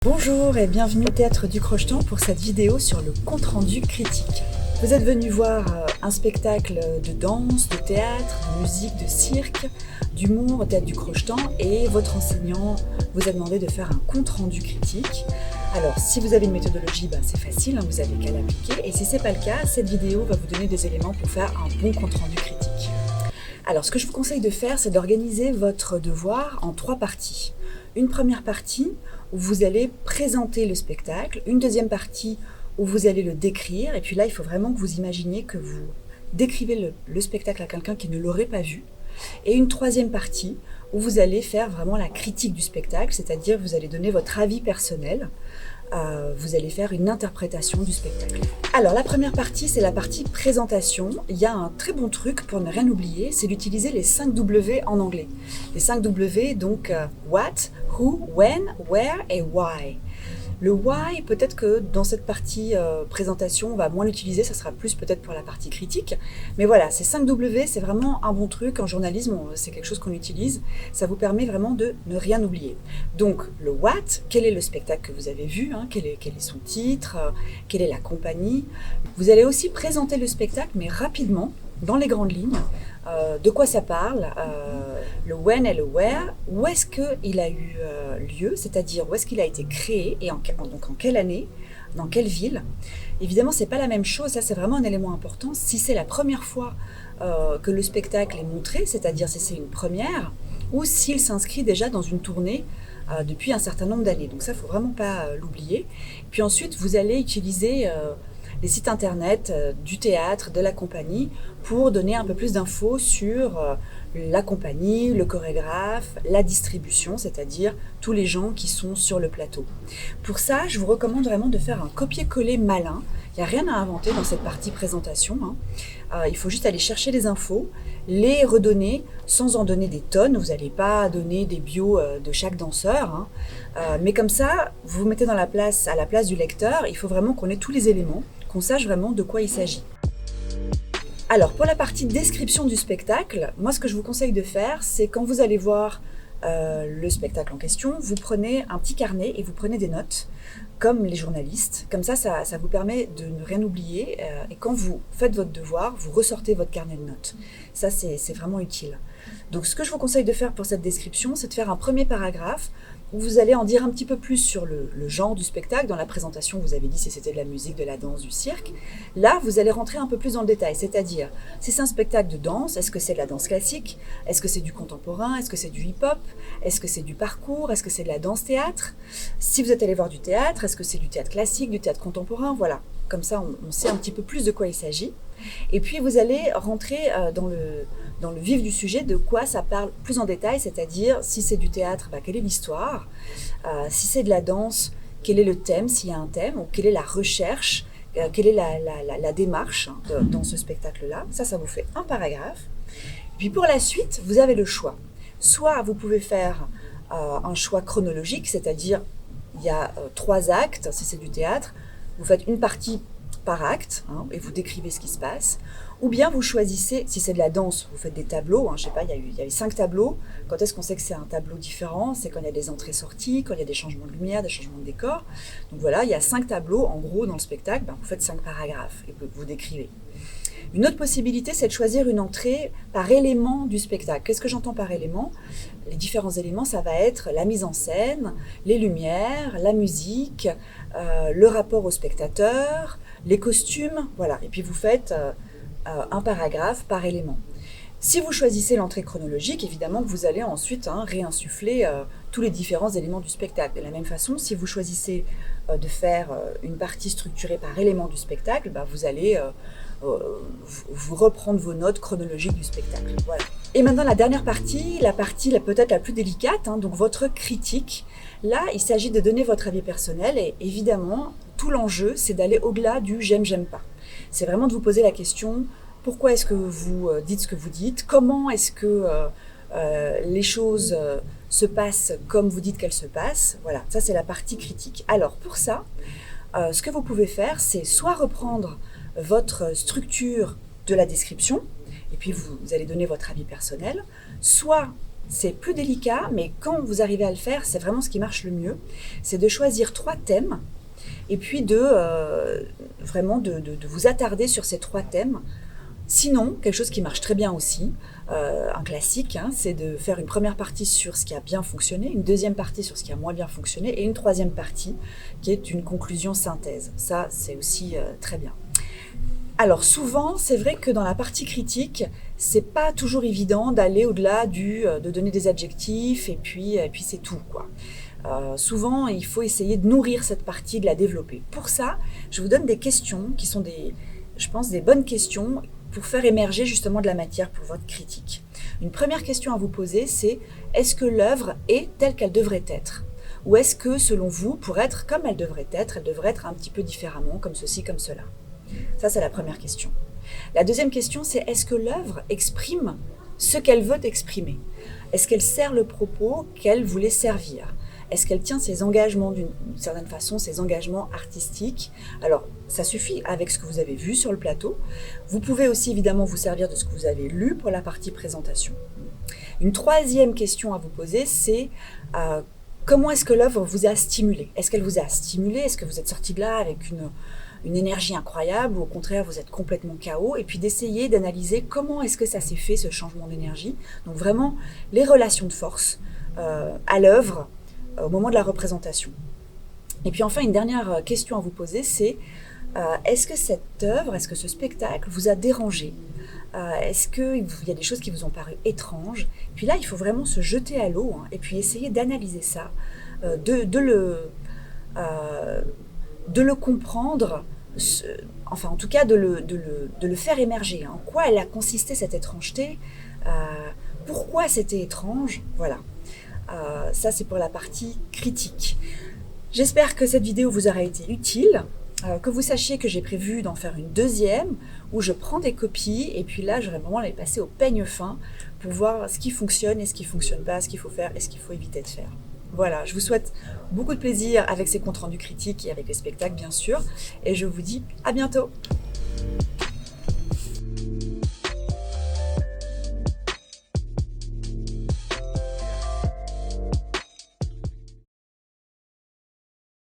Bonjour et bienvenue au Théâtre du Crocheton pour cette vidéo sur le compte-rendu critique. Vous êtes venu voir un spectacle de danse, de théâtre, de musique, de cirque, d'humour au Théâtre du Crocheton et votre enseignant vous a demandé de faire un compte-rendu critique. Alors si vous avez une méthodologie, c'est facile, vous n'avez qu'à l'appliquer et si ce n'est pas le cas, cette vidéo va vous donner des éléments pour faire un bon compte-rendu critique. Alors ce que je vous conseille de faire, c'est d'organiser votre devoir en 3 parties. Une première partie où vous allez présenter le spectacle, une deuxième partie où vous allez le décrire, et puis là il faut vraiment que vous imaginiez que vous décrivez le spectacle à quelqu'un qui ne l'aurait pas vu, et une troisième partie où vous allez faire vraiment la critique du spectacle, c'est-à-dire vous allez donner votre avis personnel, vous allez faire une interprétation du spectacle. Alors la première partie, c'est la partie présentation. Il y a un très bon truc pour ne rien oublier, c'est d'utiliser les 5 W en anglais. Les 5 W, donc what, who, when, where et why. Le why, peut-être que dans cette partie présentation, on va moins l'utiliser, ça sera plus peut-être pour la partie critique. Mais voilà, ces 5 W, c'est vraiment un bon truc. En journalisme, c'est quelque chose qu'on utilise. Ça vous permet vraiment de ne rien oublier. Donc, le what, quel est le spectacle que vous avez vu, quel est son titre, quelle est la compagnie. Vous allez aussi présenter le spectacle, mais rapidement, dans les grandes lignes. De quoi ça parle, le when et le where, où est-ce qu'il a eu lieu, c'est-à-dire où est-ce qu'il a été créé et donc en quelle année, dans quelle ville. Évidemment, c'est pas la même chose, ça c'est vraiment un élément important. Si c'est la première fois que le spectacle est montré, c'est-à-dire si c'est une première, ou s'il s'inscrit déjà dans une tournée depuis un certain nombre d'années. Donc ça, il ne faut vraiment pas l'oublier. Puis ensuite, vous allez utiliser les sites internet du théâtre, de la compagnie, pour donner un peu plus d'infos sur la compagnie, le chorégraphe, la distribution, c'est-à-dire tous les gens qui sont sur le plateau. Pour ça, je vous recommande vraiment de faire un copier-coller malin. Il n'y a rien à inventer dans cette partie présentation. Il faut juste aller chercher les infos, les redonner sans en donner des tonnes. Vous n'allez pas donner des bios de chaque danseur. Mais comme ça, vous vous mettez à la place du lecteur. Il faut vraiment qu'on ait tous les éléments, qu'on sache vraiment de quoi il s'agit. Alors, pour la partie description du spectacle, moi, ce que je vous conseille de faire, c'est quand vous allez voir le spectacle en question, vous prenez un petit carnet et vous prenez des notes, comme les journalistes. Comme ça vous permet de ne rien oublier. Et quand vous faites votre devoir, vous ressortez votre carnet de notes. Ça, c'est vraiment utile. Donc, ce que je vous conseille de faire pour cette description, c'est de faire un premier paragraphe où vous allez en dire un petit peu plus sur le genre du spectacle. Dans la présentation, vous avez dit si c'était de la musique, de la danse, du cirque. Là, vous allez rentrer un peu plus dans le détail, c'est-à-dire, si c'est un spectacle de danse, est-ce que c'est de la danse classique? Est-ce que c'est du contemporain? Est-ce que c'est du hip-hop? Est-ce que c'est du parcours? Est-ce que c'est de la danse-théâtre? Si vous êtes allé voir du théâtre, est-ce que c'est du théâtre classique, du théâtre contemporain? Voilà, comme ça, on sait un petit peu plus de quoi il s'agit. Et puis, vous allez rentrer dans le vif du sujet, de quoi ça parle plus en détail, c'est-à-dire si c'est du théâtre, quelle est l'histoire, si c'est de la danse, quel est le thème, s'il y a un thème, ou quelle est la recherche, quelle est la démarche dans ce spectacle-là. Ça vous fait un paragraphe. Puis pour la suite, vous avez le choix. Soit vous pouvez faire un choix chronologique, c'est-à-dire il y a 3 actes, si c'est du théâtre, vous faites une partie par acte, et vous décrivez ce qui se passe. Ou bien vous choisissez, si c'est de la danse, vous faites des tableaux, je ne sais pas, il y a eu 5 tableaux. Quand est-ce qu'on sait que c'est un tableau différent? C'est quand il y a des entrées-sorties, quand il y a des changements de lumière, des changements de décor. Donc voilà, il y a 5 tableaux, en gros, dans le spectacle, vous faites 5 paragraphes et vous décrivez. Une autre possibilité, c'est de choisir une entrée par élément du spectacle. Qu'est-ce que j'entends par élément? Les différents éléments, ça va être la mise en scène, les lumières, la musique, le rapport au spectateur, les costumes, voilà. Et puis vous faites un paragraphe par élément. Si vous choisissez l'entrée chronologique, évidemment que vous allez ensuite réinsuffler tous les différents éléments du spectacle. De la même façon, si vous choisissez de faire une partie structurée par élément du spectacle, vous allez vous reprendre vos notes chronologiques du spectacle. Voilà. Et maintenant la dernière partie, la partie peut-être la plus délicate, donc votre critique. Là, il s'agit de donner votre avis personnel et évidemment, tout l'enjeu, c'est d'aller au-delà du j'aime, j'aime pas. C'est vraiment de vous poser la question, pourquoi est-ce que vous dites ce que vous dites? Comment est-ce que les choses se passent comme vous dites qu'elles se passent? Voilà, ça c'est la partie critique. Alors pour ça, ce que vous pouvez faire, c'est soit reprendre votre structure de la description, et puis vous allez donner votre avis personnel, soit c'est plus délicat, mais quand vous arrivez à le faire, c'est vraiment ce qui marche le mieux. C'est de choisir 3 thèmes et puis vraiment de vous attarder sur ces 3 thèmes. Sinon, quelque chose qui marche très bien aussi, un classique, hein, c'est de faire une première partie sur ce qui a bien fonctionné, une deuxième partie sur ce qui a moins bien fonctionné et une troisième partie qui est une conclusion synthèse. Ça, c'est aussi très bien. Alors souvent, c'est vrai que dans la partie critique, c'est pas toujours évident d'aller au-delà de donner des adjectifs et puis c'est tout, quoi. Souvent, il faut essayer de nourrir cette partie, de la développer. Pour ça, je vous donne des questions qui sont je pense, des bonnes questions pour faire émerger justement de la matière pour votre critique. Une première question à vous poser, c'est est-ce que l'œuvre est telle qu'elle devrait être ? Ou est-ce que, selon vous, pour être comme elle devrait être un petit peu différemment, comme ceci, comme cela ? Ça, c'est la première question. La deuxième question, c'est est-ce que l'œuvre exprime ce qu'elle veut exprimer ? Est-ce qu'elle sert le propos qu'elle voulait servir ? Est-ce qu'elle tient ses engagements d'une certaine façon, ses engagements artistiques ? Alors, ça suffit avec ce que vous avez vu sur le plateau. Vous pouvez aussi évidemment vous servir de ce que vous avez lu pour la partie présentation. Une troisième question à vous poser, c'est comment est-ce que l'œuvre vous a stimulé ? Est-ce qu'elle vous a stimulé ? Est-ce que vous êtes sorti de là avec une énergie incroyable ou au contraire vous êtes complètement KO, et puis d'essayer d'analyser comment est-ce que ça s'est fait ce changement d'énergie. Donc vraiment les relations de force à l'œuvre au moment de la représentation. Et puis enfin une dernière question à vous poser, c'est est-ce que cette œuvre, est-ce que ce spectacle vous a dérangé ? Est-ce qu'il y a des choses qui vous ont paru étranges ? Puis là il faut vraiment se jeter à l'eau et puis essayer d'analyser ça, de le comprendre, enfin en tout cas de le faire émerger. En quoi elle a consisté cette étrangeté ? Pourquoi c'était étrange ? Voilà. Ça c'est pour la partie critique. J'espère que cette vidéo vous aura été utile, que vous sachiez que j'ai prévu d'en faire une deuxième où je prends des copies et puis là je vais vraiment les passer au peigne fin pour voir ce qui fonctionne et ce qui ne fonctionne pas, ce qu'il faut faire et ce qu'il faut éviter de faire. Voilà, je vous souhaite beaucoup de plaisir avec ces comptes rendus critiques et avec les spectacles bien sûr, et je vous dis à bientôt.